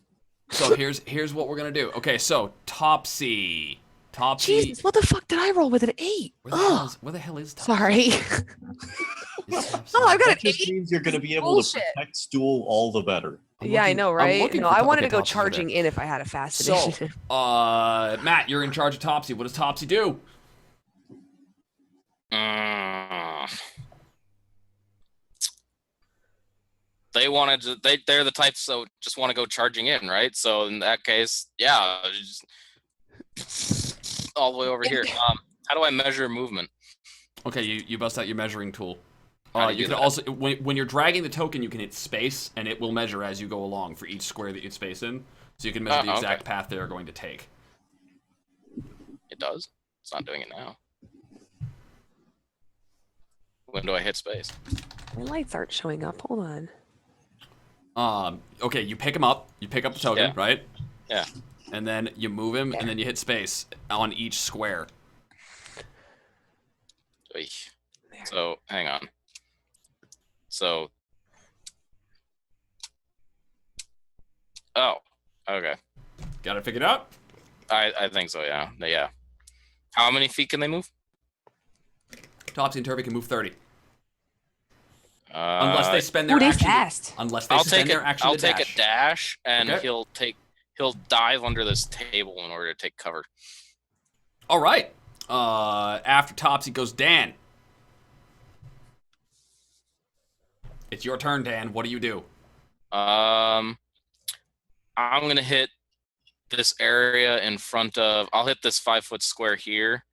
So here's what we're going to do. Okay, so Topsy. Topsy... Jesus, what the fuck did I roll with an 8? Where the hell is Topsy? Sorry. Is Topsy? Oh, I've got an That just 8. means you're going to be able Bullshit. to protect Stool all the better. I'm Yeah, I looking- know, I'm right? looking No, for I wanted okay, to go Topsy's over charging there. in if I had a fast So, initiative. Matt, you're in charge of Topsy. What does Topsy do? They wanted to. They're the types that just want to go charging in, right? So in that case, yeah, just all the way over here. How do I measure movement? Okay, you bust out your measuring tool. How do you You do can that? also, when you're dragging the token, you can hit space, and it will measure as you go along for each square that you hit space in. So you can measure the Oh, exact okay. path they are going to take. It does. It's not doing it now. When do I hit space? My lights aren't showing up. Hold on. Okay, you pick him up. You pick up the token, Yeah. right? Yeah. And then you move him, and then you hit space on each square. Oy. So hang on. So. Oh. Okay. Got it figured out? I think so. Yeah. Yeah. How many feet can they move? Topsy and Turvy can move 30. Unless they spend their Ooh, they action. fast. Unless they I'll spend take their it. action I'll to take dash. a dash, and Okay. he'll dive under this table in order to take cover. All right. After Topsy goes Dan. It's your turn, Dan. What do you do? I'm gonna hit this area in front of. I'll hit this 5-foot square here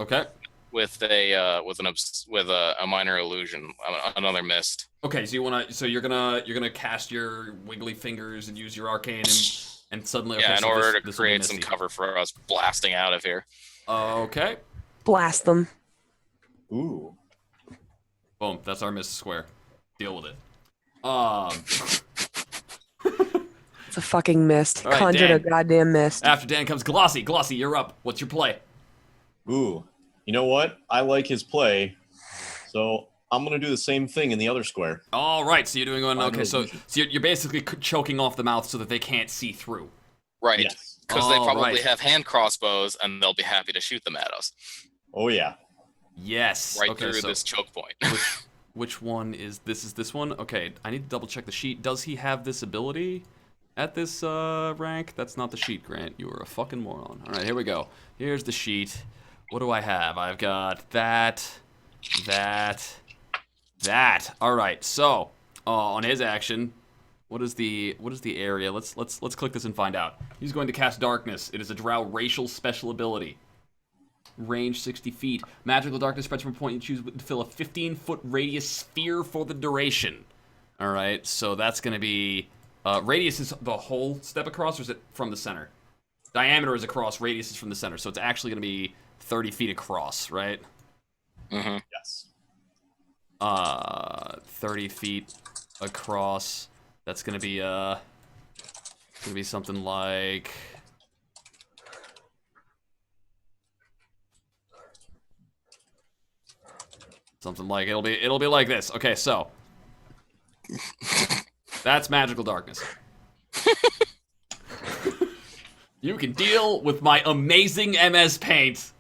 Okay. with a minor illusion, another mist. Okay, so you're gonna cast your wiggly fingers and use your arcane and suddenly Yeah, in so order this to will be create some misty. cover for us blasting out of here. Okay. Blast them. Ooh. Boom. That's our mist square. Deal with it. It's a fucking mist. All right, Conjured a Dan. goddamn mist. After Dan comes Glossy. Glossy, you're up. What's your play? Ooh. You know what? I like his play. So I'm going to do the same thing in the other square. All right, so you're doing one. Minor Okay, so illusion. you're basically choking off the mouth so that they can't see through. Right. Yes. Because they All probably right. have hand crossbows, and they'll be happy to shoot them at us Oh, yeah. Yes. right okay, through so this choke point. which one is this? Is this one? Okay, I need to double check the sheet. Does he have this ability at this rank? That's not the sheet, Grant. You are a fucking moron. All right, here we go. Here's the sheet. What do I have? I've got that. All right. So on his action, what is the area? Let's click this and find out. He's going to cast Darkness. It is a Drow racial special ability. Range 60 feet. Magical darkness spreads from a point you choose to fill a 15-foot radius sphere for the duration. All right, so that's going to be... radius is the whole step across, or is it from the center? Diameter is across, radius is from the center, so it's actually going to be 30 feet across, right? Mm-hmm. Yes. 30 feet across. That's going to be something like... Something like it'll be like this. Okay, so that's magical darkness. You can deal with my amazing MS Paint.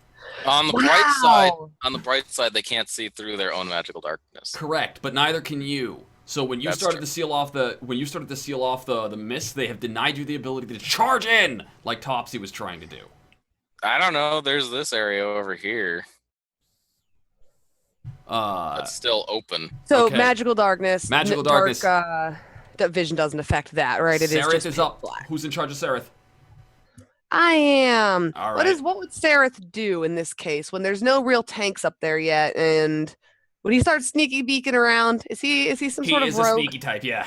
On the bright side, they can't see through their own magical darkness. Correct, but neither can you. So when you started to seal off the mist, they have denied you the ability to charge in like Topsy was trying to do. I don't know. There's this area over here. That's still open. So Okay. magical darkness. Magical darkness. Dark, vision doesn't affect that, right? It Sereth is just is up. black. Who's in charge of Sereth? I am. All What right. would Sereth do in this case when there's no real tanks up there yet? And would he start sneaky beaking around? Is he some He sort is of rogue? a sneaky type, yeah.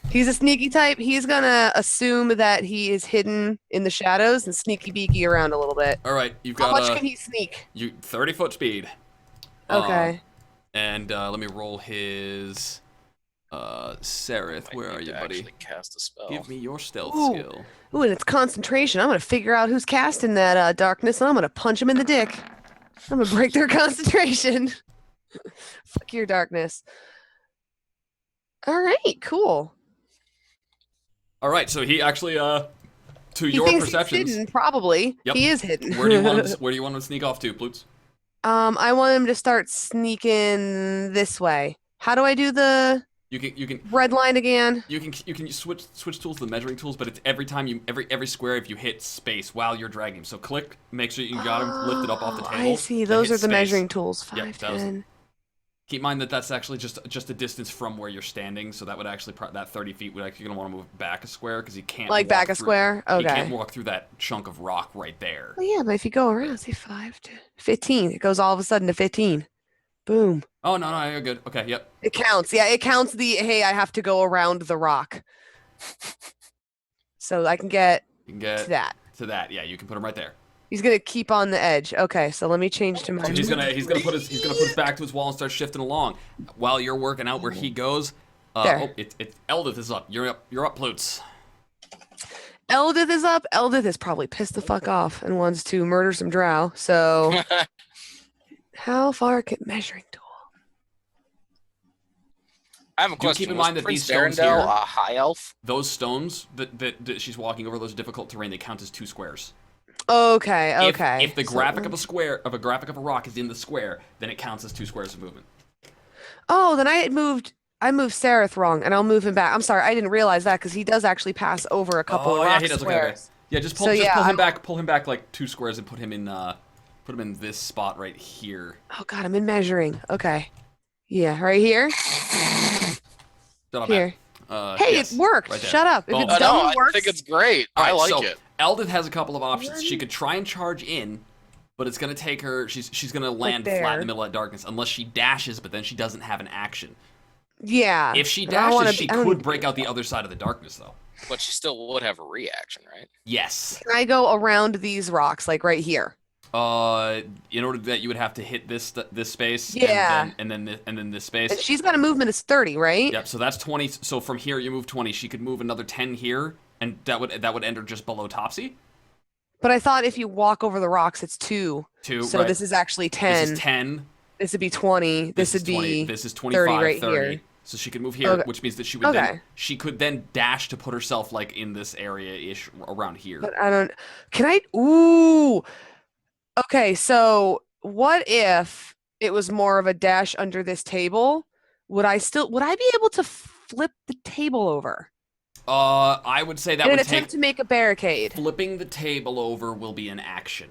He's a sneaky type. He's gonna assume that he is hidden in the shadows and sneaky beaky around a little bit. All right, you've How got much can he sneak? 30-foot speed. Okay. And let me roll his Sereth. Where are you, buddy? Actually cast a spell. Give me your stealth Ooh. skill. Ooh, and it's concentration. I'm gonna figure out who's casting that darkness, and I'm gonna punch him in the dick. I'm gonna break their concentration. Fuck your darkness. All right, cool. All right, so he actually, to He your thinks he's perceptions, hidden, probably. Yep. He is hidden. where do you want him to sneak off to, Ploots? I want him to start sneaking this way. How do I do the You can red line again? you can switch tools to the measuring tools, but it's every time every square if you hit space while you're dragging him. So click, make sure you got him lifted up off the table. I see. then Those hit are the space. measuring tools. Yep, 5, that was- 10. Keep in mind that that's actually just a distance from where you're standing, so that would actually that 30 feet would actually gonna want to move back a square because he can't Like walk back a through- square? He Okay. can't walk through that chunk of rock right there. Well, yeah, but if you go around, say 5 to 15, it goes all of a sudden to 15. Boom. Oh no, you're good. Okay, yep. It counts. Yeah, it counts the, hey, I have to go around the rock. So I can get You can get to that. to that. Yeah, you can put him right there. He's going to keep on the edge. Okay, so let me change to my... So he's gonna put his back to his wall and start shifting along while you're working out where he goes. There. Oh, it's Eldith is up. You're up, Ploots. Eldith is up. Eldith is probably pissed the fuck off and wants to murder some drow. So how far can measuring tool? I have a Do question. keep in Was mind that Prince these stones Darendelle here- a high elf? Those stones that she's walking over, those difficult terrain, they count as 2 squares. Okay, If- okay. If the So- graphic of a graphic of a rock is in the square, then it counts as 2 squares of movement. Oh, then I moved Sereth wrong, and I'll move him back. I'm sorry, I didn't realize that because he does actually pass over a couple of rock yeah, he does. Okay, okay. squares. Yeah, just So, pull yeah, him back. Pull him back like 2 squares and put him in this spot right here. Oh god, I'm in measuring. Okay. Yeah, right here. Shut up, Here. Matt. Hey, Yes, it worked. right there. Shut up. If Boom. it's I dumb, know. it I works. think it's great. All I right, like so it. Eldith has a couple of options. She could try and charge in, but it's gonna take her. She's gonna land flat in there. the middle of that darkness unless she dashes, but then she doesn't have an action. Yeah. If she but I don't wanna dashes, she be- I don't could need- break out the other side of the darkness, though. But she still would have a reaction, right? Yes. Can I go around these rocks, like right here? In order that you would have to hit this space. Yeah. And then this space. And she's got a movement is 30, right? Yep. So that's 20. So from here you move 20. She could move another 10 here, and that would end her just below Topsy. But I thought if you walk over the rocks, it's 2. 2. So right. this is actually 10. This is 10. This would be 20. This would is 20. be This is 25, 30 right 30. here. So she could move here, Okay. which means that she would Okay. then she could then dash to put herself like in this area-ish around here. But I don't. Can I? Ooh. Okay, so what if it was more of a dash under this table would I be able to flip the table over I would say that in an would attempt take to make a barricade? flipping the table over will be an action.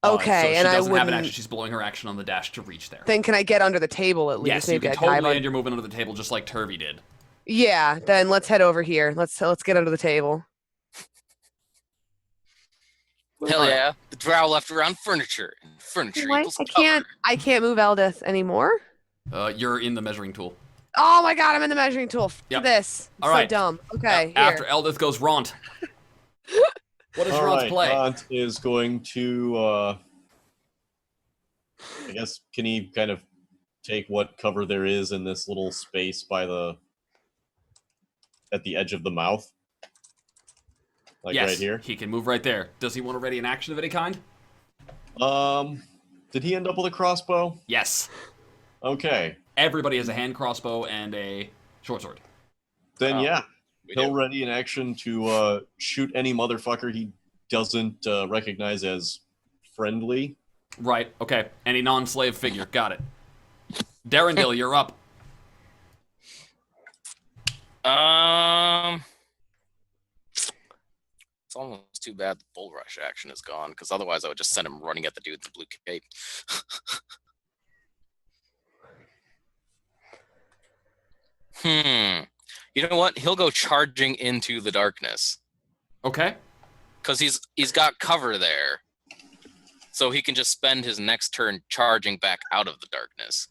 Okay, so she and I doesn't have an wouldn't. action. She's blowing her action on the dash to reach there. Then can I get under the table at least? Yes, you Maybe can I totally dive land your movement under the table just like Turvy did. Yeah, then let's head over here. Let's get under the table. Hell yeah! The drow left around furniture. Furniture What? equals I can't move Eldith anymore. You're in the measuring tool. Oh my god, I'm in the measuring tool. F Yep. this. All So right. dumb. Okay, After here. Eldith goes Ront. What does All Ront's right, play? Grant is going to. I guess can he kind of take what cover there is in this little space at the edge of the mouth, like yes, right here? he can move right there. Does he want to ready an action of any kind? Did he end up with a crossbow? Yes. Okay, Everybody has a hand crossbow and a short sword. then Oh, yeah, we he'll do. ready an action to shoot any motherfucker he doesn't recognize as friendly. Right, okay. Any non-slave figure. Got it. Darendil, you're up. It's almost too bad the bull rush action is gone, because otherwise I would just send him running at the dude in the blue cape. You know what? He'll go charging into the darkness Okay. because he's got cover there, so he can just spend his next turn charging back out of the darkness.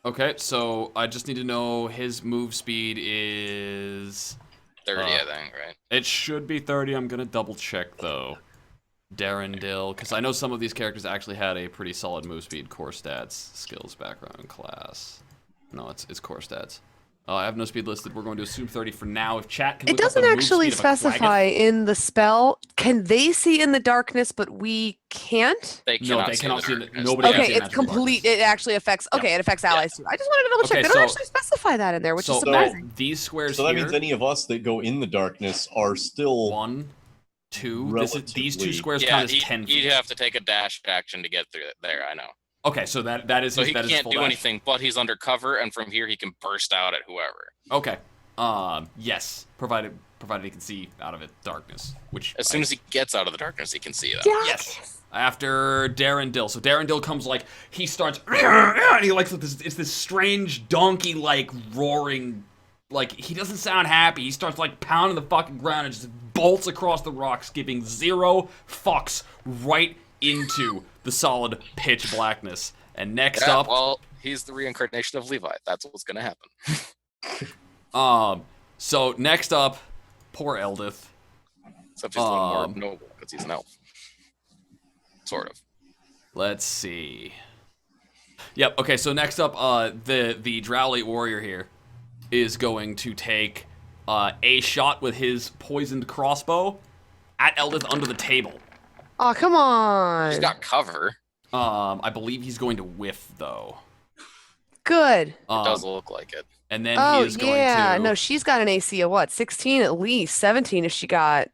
Okay, so I just need to know his move speed is... 30, I think, right? It should be 30. I'm going to double check, though. Darendil, because I know some of these characters actually had a pretty solid move speed, core stats, skills, background, class. No, it's core stats. I have no speed listed. We're going to assume 30 for now. If chat can It look up the doesn't move actually speed of a specify Quaggoth- in the spell. Can they see in the darkness, but we can't? They No, cannot they see cannot the see the- darkness. nobody can Okay, see it's magical complete. darkness. It actually affects. Okay, it affects allies too. I just wanted to double check. Okay, They don't so- actually specify that in there, which is So surprising. these squares So that here, means any of us that go in the darkness are still 1, 2, these two Relatively. squares Yeah, count as 10 feet. he'd have to take a dash action to get through it there, I know. Okay, so that is So his, he that is can't full do dash. anything, but he's under cover, and from here he can burst out at whoever. Okay. Yes, provided he can see out of it darkness, which As soon as he gets out of the darkness, he can see them. yes. After Darendil, so Darendil comes like he starts, and he likes this. It's this strange donkey like roaring, like he doesn't sound happy. He starts like pounding the fucking ground and just bolts across the rocks, giving 0 fucks right into the solid pitch blackness. And next Yeah, up, well, he's the reincarnation of Levi. That's what's gonna happen. so next up, poor Eldith. Except he's a little more noble because he's an elf. Sort of. Let's see. Yep. Okay. So next up, the Drowley warrior here is going to take a shot with his poisoned crossbow at Eldith under the table. Oh, come on. He's got cover. I believe he's going to whiff though. Good. It does look like it. And then Oh he is going yeah. to. No, she's got an AC of what? 16 at least. 17 if she got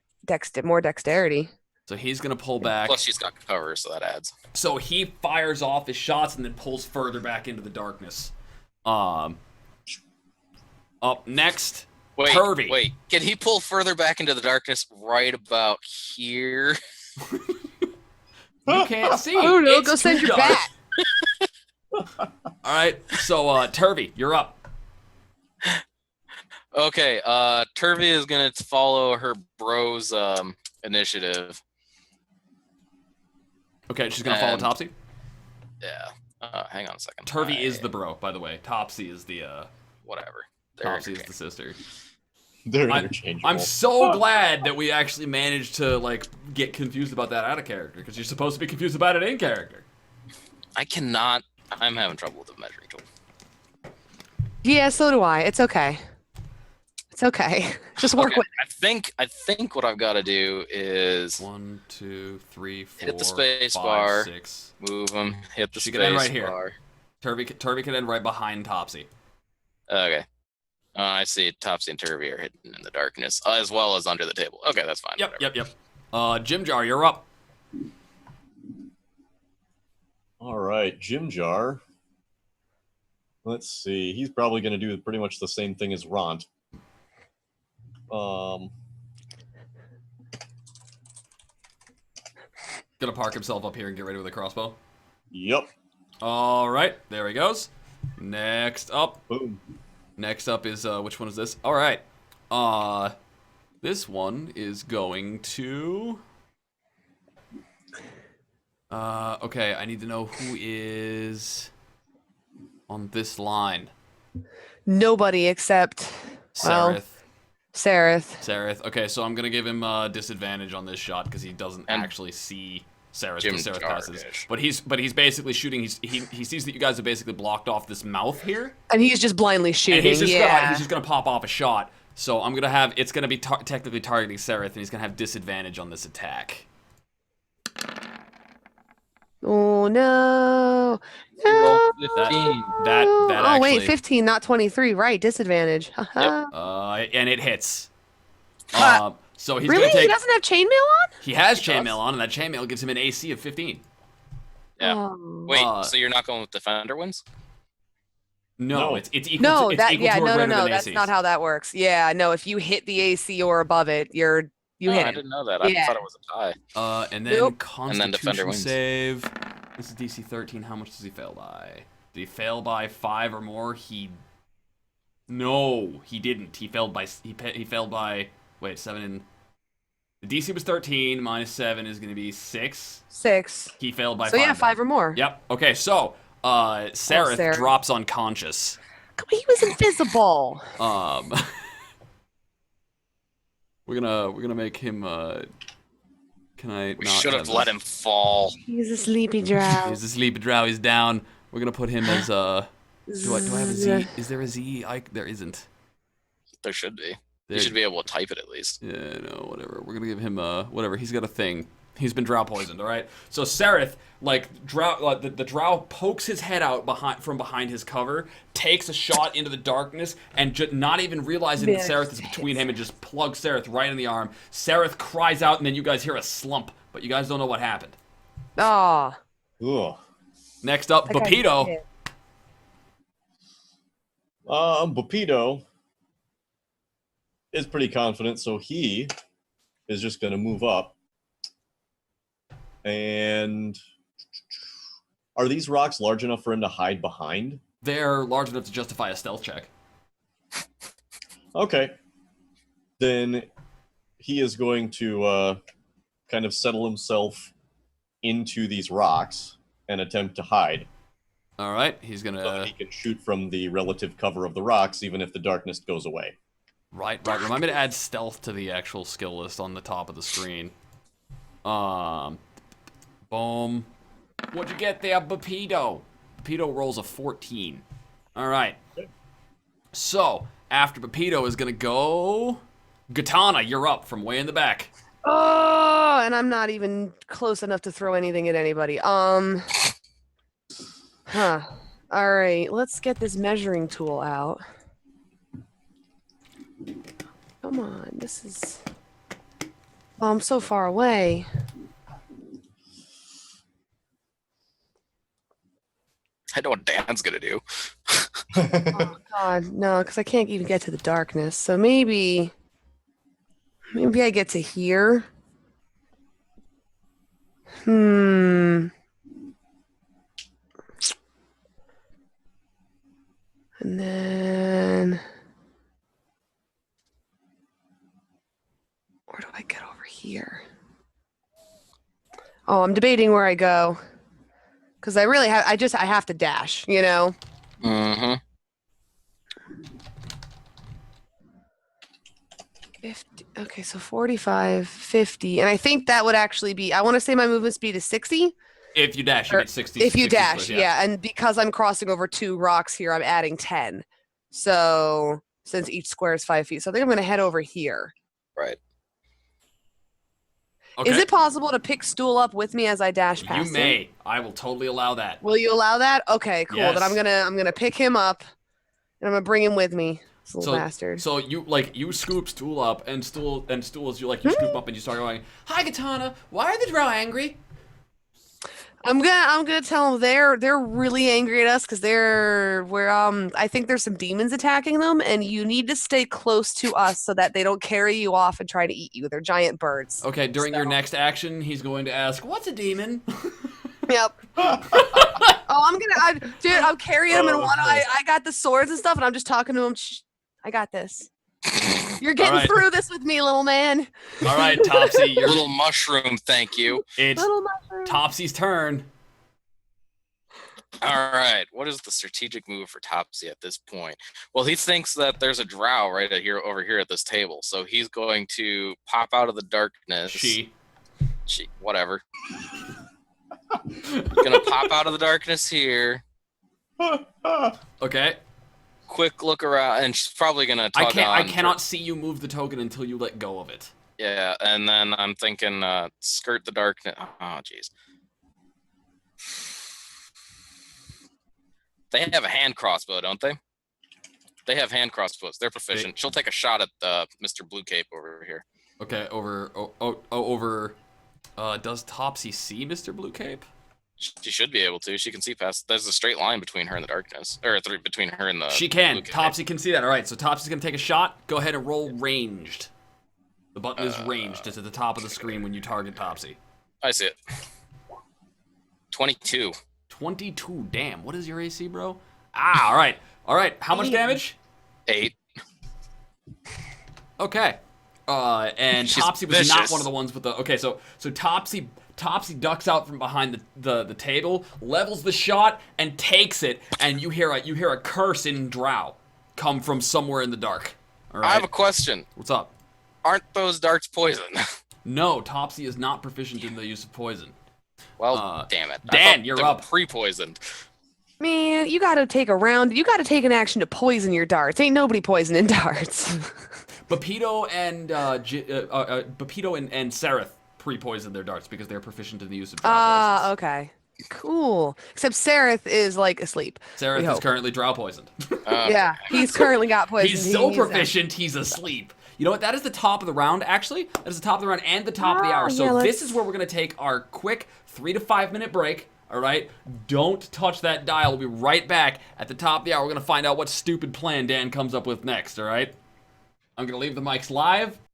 more dexterity. So he's gonna pull back. Plus, she's got cover, so that adds. So he fires off his shots and then pulls further back into the darkness. Up next, Wait, Turvy. wait. Can he pull further back into the darkness right about here? You can't see. Oh no, It's go send too your dark. bat. All right. So Turvy, you're up. Okay, Turvy is gonna follow her bro's initiative. Okay, she's gonna follow And- Topsy. Yeah. Hang on a second. Turvy is the bro, by the way. Topsy is the whatever. They're Topsy is the interchangeable. sister. they're I'm- interchangeable. I'm so glad that we actually managed to like get confused about that out of character, because you're supposed to be confused about it in character. I cannot. I'm having trouble with the measuring tool. Yeah, so do I. It's okay. It's okay. Just work Okay, with I think what I've got to do is 1, 2, 3, 4, Hit the space 5, bar. 6. move him, hit the She space could end right here. bar. Turvy can end right behind Topsy. Okay. I see Topsy and Turvy are hidden in the darkness, as well as under the table. Okay, that's fine. Yep, whatever. yep. Jim Jar, you're up. All right, Jim Jar Let's see. He's probably going to do pretty much the same thing as Ront. Gonna park himself up here and get ready with a crossbow. Yep. All right, there he goes. Next up. Boom. Next up is which one is this? All right. This one is going to. Okay, I need to know who is on this line. Nobody except Sareth. Sareth. Okay, so I'm gonna give him disadvantage on this shot because he doesn't actually see Sareth. Jim's Sareth passes, garbage. but he's basically shooting. He sees that you guys have basically blocked off this mouth here, And he's just blindly shooting. and he's just yeah. gonna pop off a shot. So I'm gonna have it's gonna be technically targeting Sareth, and he's gonna have disadvantage on this attack. Oh no. Roll No. 15. That Oh actually, wait, 15, not 23. Right, disadvantage. Haha. and it hits. Uh, So he's Really? gonna take. He doesn't have chainmail on? He has He does. chainmail on, and that chainmail gives him an AC of 15. Yeah. Oh. Wait, so you're not going with Defender wins? No, No. it's equal. No, to, it's that equal yeah, to or no, no, greater no. than That's ACs. not how that works. Yeah, no. If you hit the AC or above it, you Oh, hit I it. didn't know that. I Yeah. thought it was a tie. And then Nope. Constitution Defender wins. save. This is DC 13. How much does he fail by? Did he fail by 5 or more? No, he didn't. He failed by. He failed by. Wait, 7 and. The DC was 13. Minus 7 is going to be 6. 6. He failed by So 5. yeah, 5 or more. Yep. Okay, so Sareth Sareth. drops unconscious. He was invisible. We're gonna make him. Can I? We not should have this? let him fall. He's a sleepy drow. He's asleep. Drow. He's down. We're gonna put him as Do I have a Z? Is there a Z? There isn't. There should be. There, You should be able to type it at least. Yeah, no, whatever. We're gonna give him whatever. He's got a thing. He's been drow poisoned. All right. So Sareth, like drow, the drow pokes his head out from behind his cover, takes a shot into the darkness, and not even realizing that Sareth is between him, and just plugs Sareth right in the arm. Sareth cries out, and then you guys hear a slump, but you guys don't know what happened. Aw. Ugh. Next up, That guy Bapito. hit. Bapito is pretty confident, so he is just going to move up. And are these rocks large enough for him to hide behind? They're large enough to justify a stealth check. Okay. Then he is going to kind of settle himself into these rocks and attempt to hide. All right, he's So gonna. that he can shoot from the relative cover of the rocks, even if the darkness goes away. Right. Remind me to add stealth to the actual skill list on the top of the screen. Boom. What'd you get there, Bapito? Bapito rolls a 14. All right. So after Bapito is gonna go. Katana, you're up from way in the back. Oh, and I'm not even close enough to throw anything at anybody. All right, let's get this measuring tool out. Come on, this is. Oh, I'm so far away. I know what Dan's gonna do. Oh God, no, because I can't even get to the darkness. So maybe I get to here. And then where do I get over here? Oh, I'm debating where I go. Because I really have, I have to dash, you know? Mm-hmm. 50, okay, so 45, 50. And I think that would actually be, I want to say my movement speed is 60. If you dash, you get 60. If you 60 dash, squares, yeah. And because I'm crossing over 2 rocks here, I'm adding 10. So since each square is 5 feet. So I think I'm going to head over here. Right. Okay. Is it possible to pick stool up with me as I dash past You may. I will totally allow that. Will you allow that? Okay, cool. Yes. Then I'm gonna pick him up and I'm gonna bring him with me. This little bastard. So you scoop Stool up, and Stool as you scoop up and you start going, "Hi, Katana. Why are the drow angry?" I'm gonna tell them they're really angry at us because I think there's some demons attacking them, and you need to stay close to us so that they don't carry you off and try to eat you. They're giant birds. Okay, during your So- next action, he's going to ask, "What's a demon?" Yep. Dude, I'm carrying him in one eye. I got the swords and stuff, and I'm just talking to him. Shh, I got this. You're getting right. through this with me, little man. All right, Topsy, you're Little mushroom, thank you. it's Little mushroom. Topsy's turn. All right, what is the strategic move for Topsy at this point? Well, he thinks that there's a drow right over here at this table, so he's going to pop out of the darkness. She. Whatever. Gonna pop out of the darkness here. Okay. Quick look around, and she's probably gonna tug on. I cannot see you move the token until you let go of it. Yeah, and then I'm thinking skirt the darkness. Oh, jeez. They have a hand crossbow, don't they? They have hand crossbows. They're proficient. She'll take a shot at Mr. Blue Cape over here. Okay, over. Does Topsy see Mr. Blue Cape? She should be able to. She can see past. There's a straight line between her and the darkness, or between her and the. She can. Blue Cape. Topsy can see that. All right, so Topsy's gonna take a shot. Go ahead and roll ranged. The button is ranged. It's at the top of the screen when you target Topsy. I see it. 22. 22. Damn. What is your AC, bro? Ah. All right. All right. How much damage? 8. Okay. And She's Topsy was not vicious. one of the ones with the. Okay, so Topsy ducks out from behind the table, levels the shot, and takes it. And you hear a curse in Drow come from somewhere in the dark. All right. I have a question. What's up? Aren't those darts poison? No, Topsy is not proficient in the use of poison. Well, damn it. I Dan, thought you're they were up. Pre-poisoned. Man, you gotta take a round. You gotta take an action to poison your darts. Ain't nobody poisoning darts. Bapito and Bapito and Sereth pre-poisoned their darts because they're proficient in the use of drow poisons. Okay. Cool. Except Sereth is like asleep. Sereth we is hope. currently drow poisoned. Yeah, he's currently got poison. He's so proficient, he's asleep. You know what? That is the top of the round, actually. That is the top of the round and the top of the hour. So yeah, this is where we're going to take our quick 3 to 5 minute break. All right? Don't touch that dial. We'll be right back at the top of the hour. We're going to find out what stupid plan Dan comes up with next. All right? I'm going to leave the mics live.